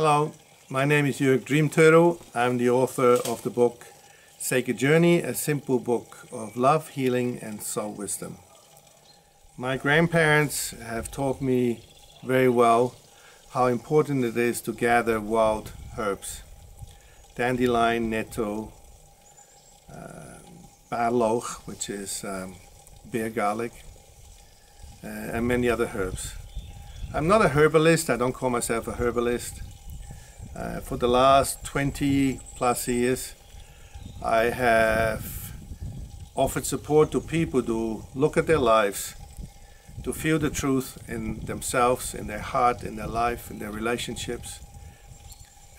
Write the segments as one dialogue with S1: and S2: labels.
S1: Hello, my name is Juerg Dreamturtle. I'm the author of the book Sacred Journey, a simple book of love, healing and soul wisdom. My grandparents have taught me very well how important it is to gather wild herbs. Dandelion, nettle, bärlauch, which is bear garlic, and many other herbs. I'm not a herbalist, I don't call myself a herbalist. For the last 20 plus years, I have offered support to people to look at their lives, to feel the truth in themselves, in their heart, in their life, in their relationships,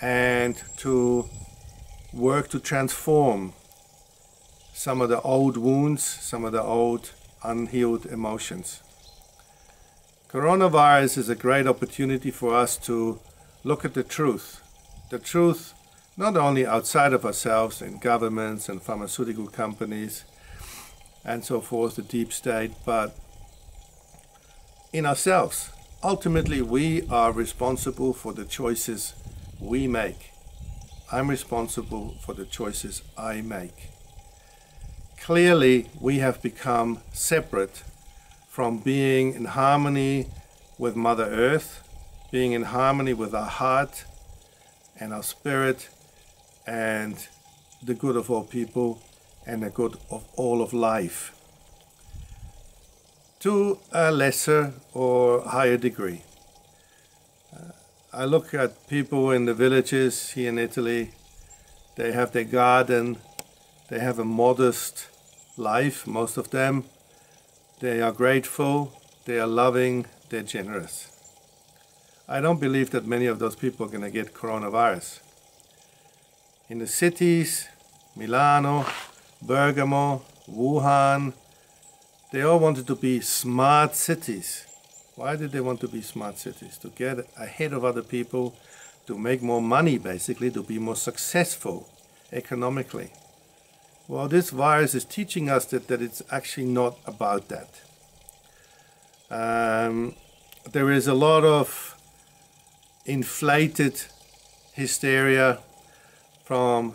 S1: and to work to transform some of the old wounds, some of the old unhealed emotions. Coronavirus is a great opportunity for us to look at the truth not only outside of ourselves in governments and pharmaceutical companies and so forth, the deep state, but in ourselves. Ultimately, we are responsible for the choices we make. I'm responsible for the choices I make. Clearly, we have become separate from being in harmony with Mother Earth, being in harmony with our heart and our spirit and the good of all people and the good of all of life to a lesser or higher degree. I look at people in the villages here in Italy. They have their garden, they have a modest life, most of them. They are grateful, they are loving, they're generous. I don't believe that many of those people are going to get coronavirus. In the cities, Milano, Bergamo, Wuhan, they all wanted to be smart cities. Why did they want to be smart cities? To get ahead of other people, to make more money basically, to be more successful economically. Well, this virus is teaching us that it's actually not about that. There is a lot of inflated hysteria from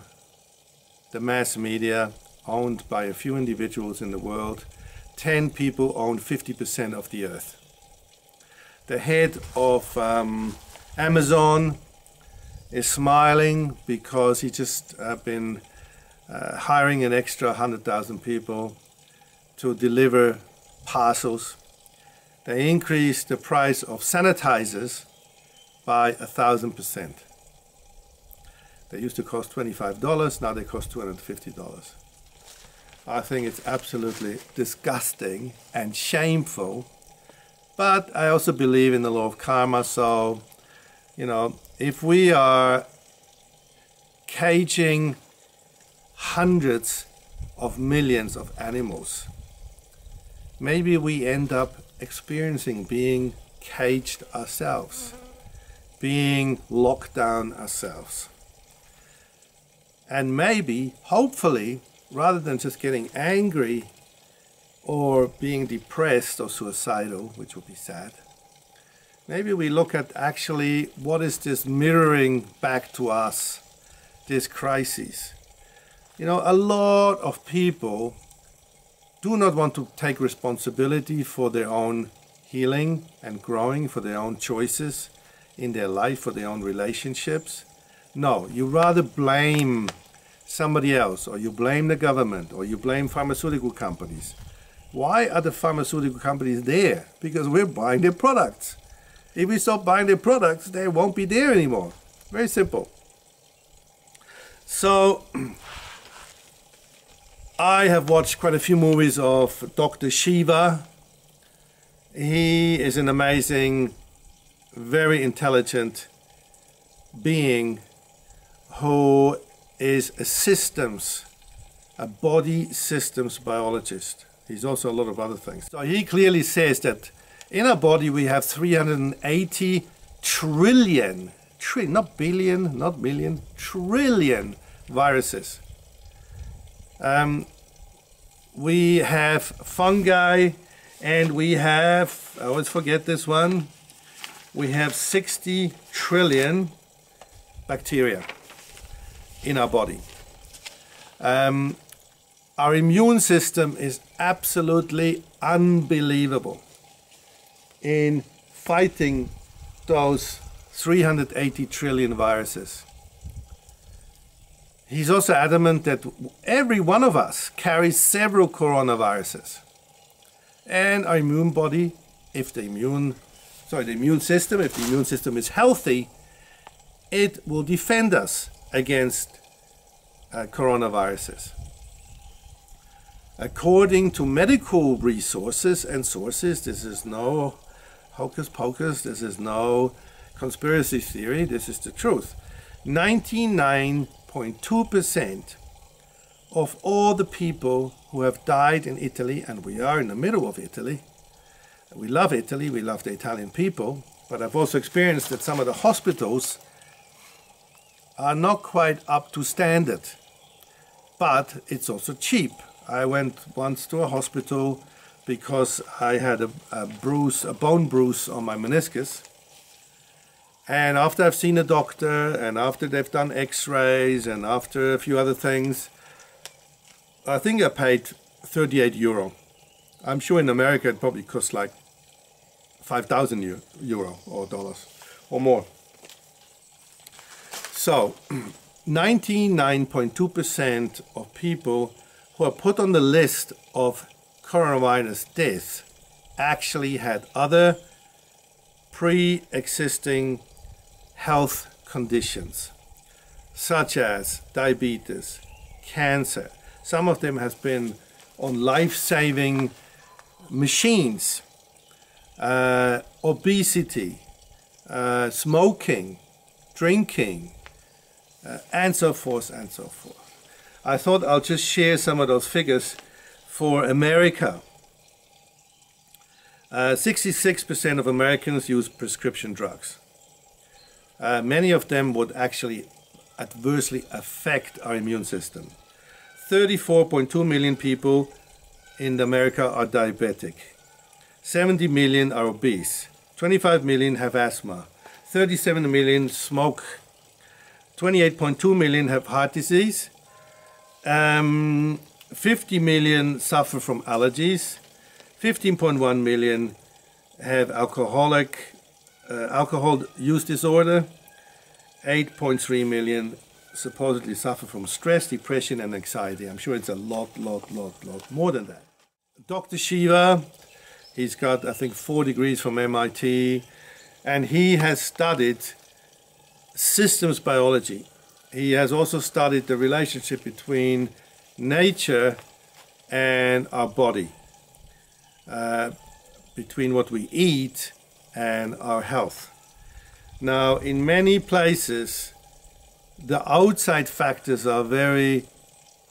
S1: the mass media owned by a few individuals in the world. 10 people own 50% of the earth. The head of Amazon is smiling because he just been hiring an extra 100,000 people to deliver parcels. They increased the price of sanitizers by 1,000%. They used to cost $25, now they cost $250. I think it's absolutely disgusting and shameful, but I also believe in the law of karma. So, if we are caging hundreds of millions of animals, maybe we end up experiencing being caged ourselves, being locked down ourselves. And maybe, hopefully, rather than just getting angry or being depressed or suicidal, which would be sad, maybe we look at actually what is this mirroring back to us, this crisis. A lot of people do not want to take responsibility for their own healing and growing, for their own choices in their life, for their own relationships. No, you rather blame somebody else, or you blame the government, or you blame pharmaceutical companies. Why are the pharmaceutical companies there? Because we're buying their products. If we stop buying their products, they won't be there anymore. Very simple. So, I have watched quite a few movies of Dr. Shiva. He is an amazing, very intelligent being who is a body systems biologist. He's also a lot of other things. So he clearly says that in our body we have 380 trillion, not billion, not million, trillion viruses. We have fungi, and we have, I always forget this one, we have 60 trillion bacteria in our body. Our immune system is absolutely unbelievable in fighting those 380 trillion viruses. He's also adamant that every one of us carries several coronaviruses. And our immune body, if the immune system is healthy, it will defend us against coronaviruses. According to medical resources and sources, this is no hocus pocus, this is no conspiracy theory, this is the truth. 99.2% of all the people who have died in Italy, and we are in the middle of Italy, we love Italy, we love the Italian people, but I've also experienced that some of the hospitals are not quite up to standard, but it's also cheap. I went once to a hospital because I had a bone bruise on my meniscus. And after I've seen a doctor, and after they've done x-rays, and after a few other things, I think I paid 38 euro. I'm sure in America it probably costs like 5,000 euro or dollars or more. So 99.2% of people who are put on the list of coronavirus deaths actually had other pre-existing health conditions, such as diabetes, cancer. Some of them have been on life-saving machines, obesity, smoking, drinking, and so forth and so forth. I thought I'll just share some of those figures for America. 66% of Americans use prescription drugs. Many of them would actually adversely affect our immune system. 34.2 million people in America are diabetic. 70 million are obese. 25 million have asthma. 37 million smoke. 28.2 million have heart disease. 50 million suffer from allergies. 15.1 million have alcohol use disorder. 8.3 million supposedly suffer from stress, depression, and anxiety. I'm sure it's a lot more than that. Dr. Shiva, he's got, I think, 4 degrees from MIT, and he has studied systems biology. He has also studied the relationship between nature and our body, between what we eat and our health. Now, in many places, the outside factors are very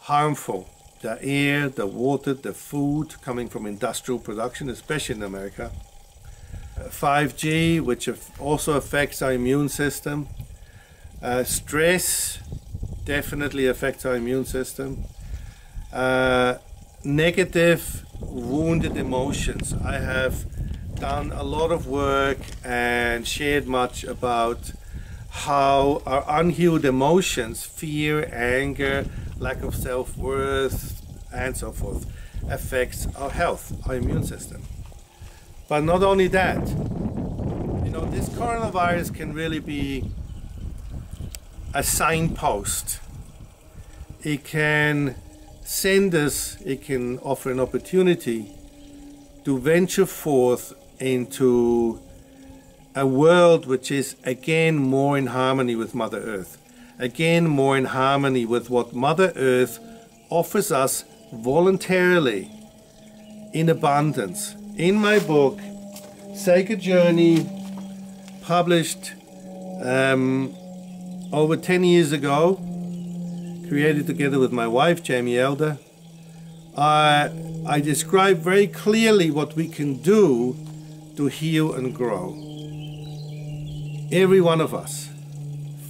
S1: harmful. The air, the water, the food coming from industrial production, especially in America. 5G, which also affects our immune system. Stress definitely affects our immune system. Negative, wounded emotions. I have done a lot of work and shared much about how our unhealed emotions, fear, anger, lack of self-worth, and so forth, affects our health, our immune system. But not only that, you know, this coronavirus can really be a signpost. It can send us, it can offer an opportunity to venture forth into a world which is again more in harmony with Mother Earth, again more in harmony with what Mother Earth offers us voluntarily in abundance. In my book, Sacred Journey, published over 10 years ago, created together with my wife, Jaymie Elder, I describe very clearly what we can do to heal and grow. Every one of us,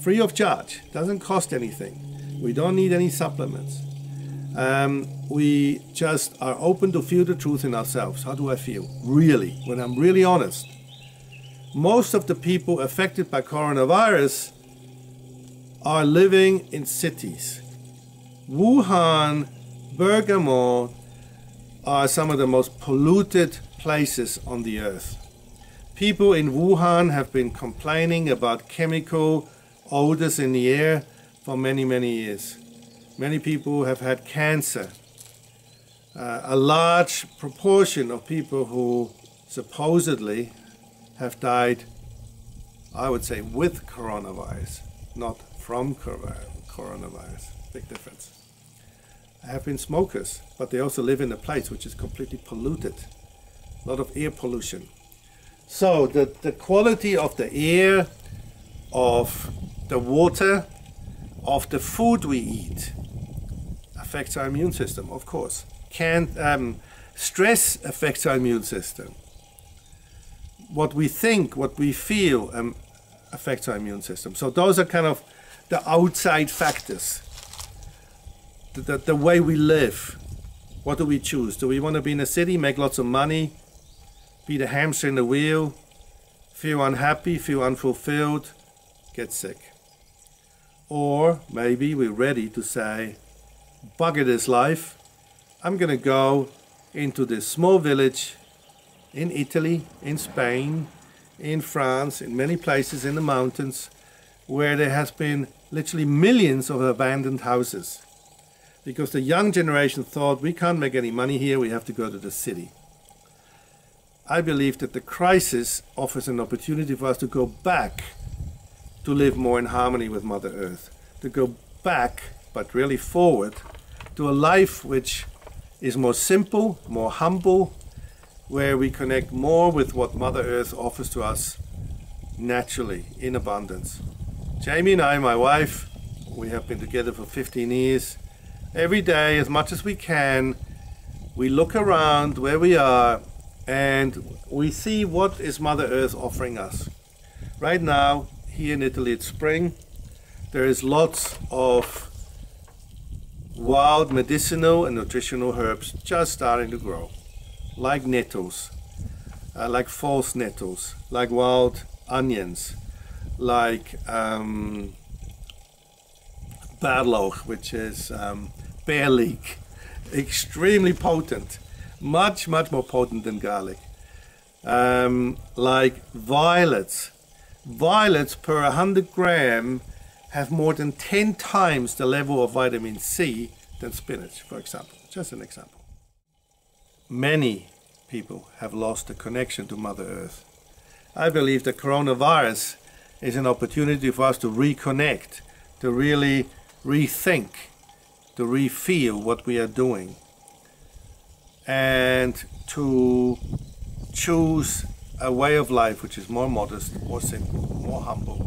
S1: free of charge, doesn't cost anything. We don't need any supplements. We just are open to feel the truth in ourselves. How do I feel? Really, when I'm really honest. Most of the people affected by coronavirus are living in cities. Wuhan, Bergamo are some of the most polluted places on the earth. People in Wuhan have been complaining about chemical odors in the air for many, many years. Many people have had cancer. A large proportion of people who supposedly have died, I would say, with coronavirus, not from coronavirus. Big difference. Have been smokers, but they also live in a place which is completely polluted. A lot of air pollution. So the quality of the air, of the water, of the food we eat affects our immune system, of course. Stress affects our immune system. What we think, what we feel affects our immune system. So those are kind of the outside factors. The way we live. What do we choose? Do we want to be in a city, make lots of money, be the hamster in the wheel, feel unhappy, feel unfulfilled, get sick? Or maybe we're ready to say, bugger this life, I'm going to go into this small village in Italy, in Spain, in France, in many places in the mountains, where there has been literally millions of abandoned houses. Because the young generation thought, we can't make any money here, we have to go to the city. I believe that the crisis offers an opportunity for us to go back to live more in harmony with Mother Earth. To go back, but really forward, to a life which is more simple, more humble, where we connect more with what Mother Earth offers to us naturally, in abundance. Jaymie and I, my wife, we have been together for 15 years. Every day, as much as we can, we look around where we are and we see what is Mother Earth offering us. Right now, here in Italy, it's spring. There is lots of wild medicinal and nutritional herbs just starting to grow, like nettles, like false nettles, like wild onions, like bärlauch, which is bear leek, extremely potent, much more potent than garlic. Like violets. Violets per 100 gram have more than 10 times the level of vitamin C than spinach, for example. Just an example. Many people have lost the connection to Mother Earth. I believe the coronavirus is an opportunity for us to reconnect, to really rethink, to re-feel what we are doing, and to choose a way of life which is more modest, more simple, more humble,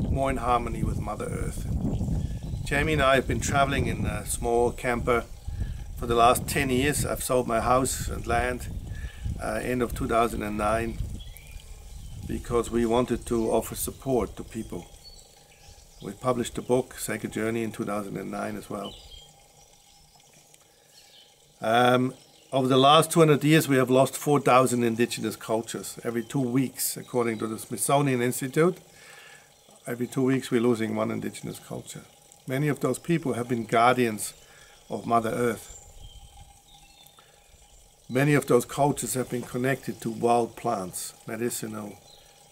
S1: more in harmony with Mother Earth. Jaymie and I have been traveling in a small camper for the last 10 years. I've sold my house and land end of 2009 because we wanted to offer support to people. We published a book, Sacred Journey, in 2009 as well. Over the last 200 years, we have lost 4,000 indigenous cultures every 2 weeks, according to the Smithsonian Institute. Every 2 weeks, we're losing one indigenous culture. Many of those people have been guardians of Mother Earth. Many of those cultures have been connected to wild plants, medicinal,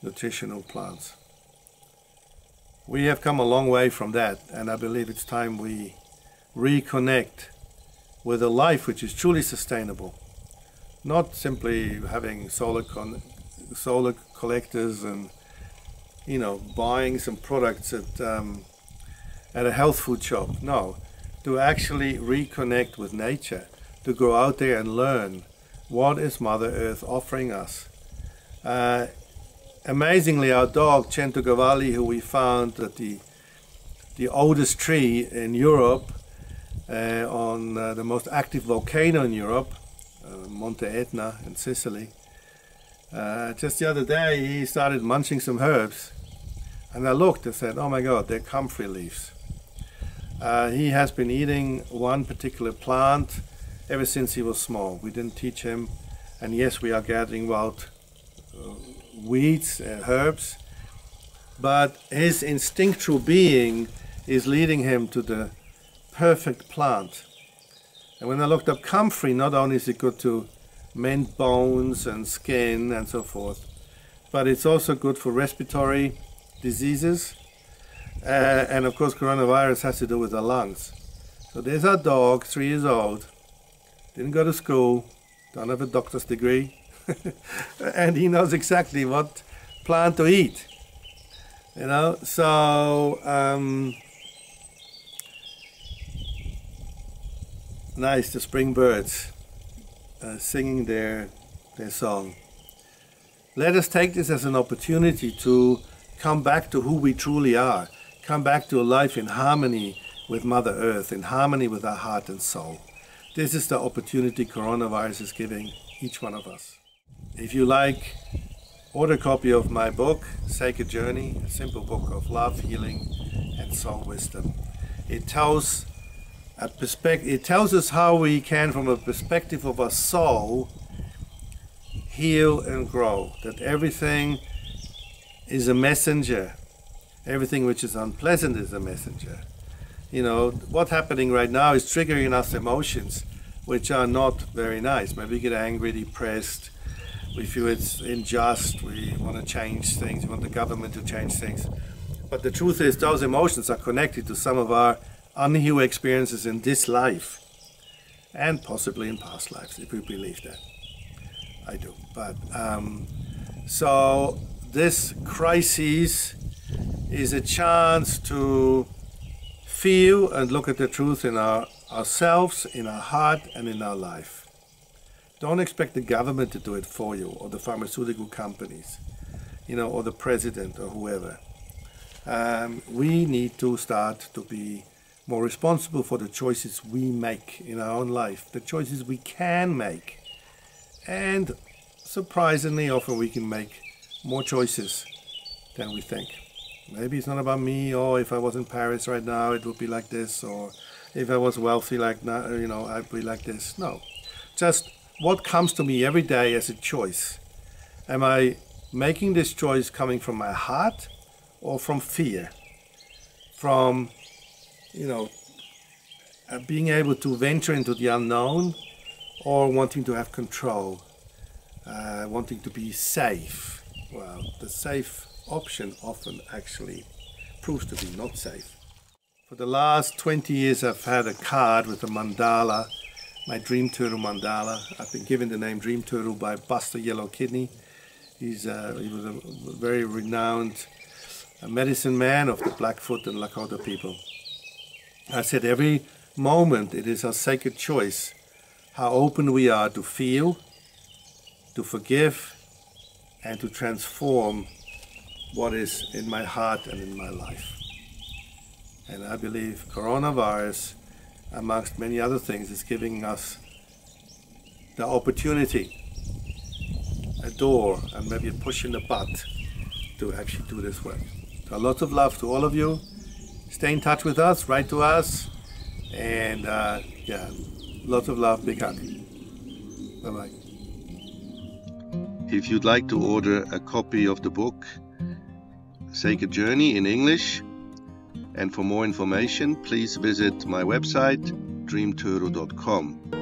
S1: nutritional plants. We have come a long way from that, and I believe it's time we reconnect with a life which is truly sustainable. Not simply having solar collectors and, buying some products at a health food shop. No, to actually reconnect with nature, to go out there and learn what is Mother Earth offering us. Amazingly, our dog, Centocavalli, who we found at the oldest tree in Europe, on the most active volcano in Europe, Monte Etna in Sicily. Just the other day, he started munching some herbs. And I looked and said, oh my God, they're comfrey leaves. He has been eating one particular plant ever since he was small. We didn't teach him. And yes, we are gathering wild weeds, herbs. But his instinctual being is leading him to the perfect plant. And when I looked up comfrey, not only is it good to mend bones and skin and so forth, but it's also good for respiratory diseases. And of course, coronavirus has to do with the lungs. So there's our dog, 3 years old, didn't go to school, don't have a doctor's degree, and he knows exactly what plant to eat. You know, so nice, the spring birds singing their song. Let us take this as an opportunity to come back to who we truly are, come back to a life in harmony with Mother Earth, in harmony with our heart and soul. This is the opportunity coronavirus is giving each one of us. If you like, order a copy of my book, Sacred Journey, a simple book of love, healing, and soul wisdom. It tells us how we can, from a perspective of our soul, heal and grow. That everything is a messenger. Everything which is unpleasant is a messenger. You know, what's happening right now is triggering in us emotions which are not very nice. Maybe we get angry, depressed, we feel it's unjust, we want to change things, we want the government to change things. But the truth is those emotions are connected to some of our unhealed experiences in this life and possibly in past lives, if we believe that. I do. But so this crisis is a chance to feel and look at the truth in ourselves, in our heart, and in our life. Don't expect the government to do it for you, or the pharmaceutical companies, you know, or the president, or whoever. We need to start to be more responsible for the choices we make in our own life, the choices we can make. And surprisingly, often we can make more choices than we think. Maybe it's not about me, or if I was in Paris right now, it would be like this, or if I was wealthy like now, you know, I'd be like this. No, just what comes to me every day as a choice. Am I making this choice coming from my heart or from fear? From, you know, being able to venture into the unknown, or wanting to have control, wanting to be safe. Well, the safe option often actually proves to be not safe. For the last 20 years I've had a card with a mandala, my Dreamturtle mandala. I've been given the name Dreamturtle by Buster Yellow Kidney. He was a very renowned medicine man of the Blackfoot and Lakota people. I said every moment it is our sacred choice how open we are to feel, to forgive, and to transform what is in my heart and in my life. And I believe coronavirus, amongst many other things, is giving us the opportunity, a door, and maybe a push in the butt to actually do this work. So lots of love to all of you. Stay in touch with us, write to us, and yeah, lots of love, big hug. Bye-bye. If you'd like to order a copy of the book, Sacred Journey in English, and for more information, please visit my website, dreamturtle.com.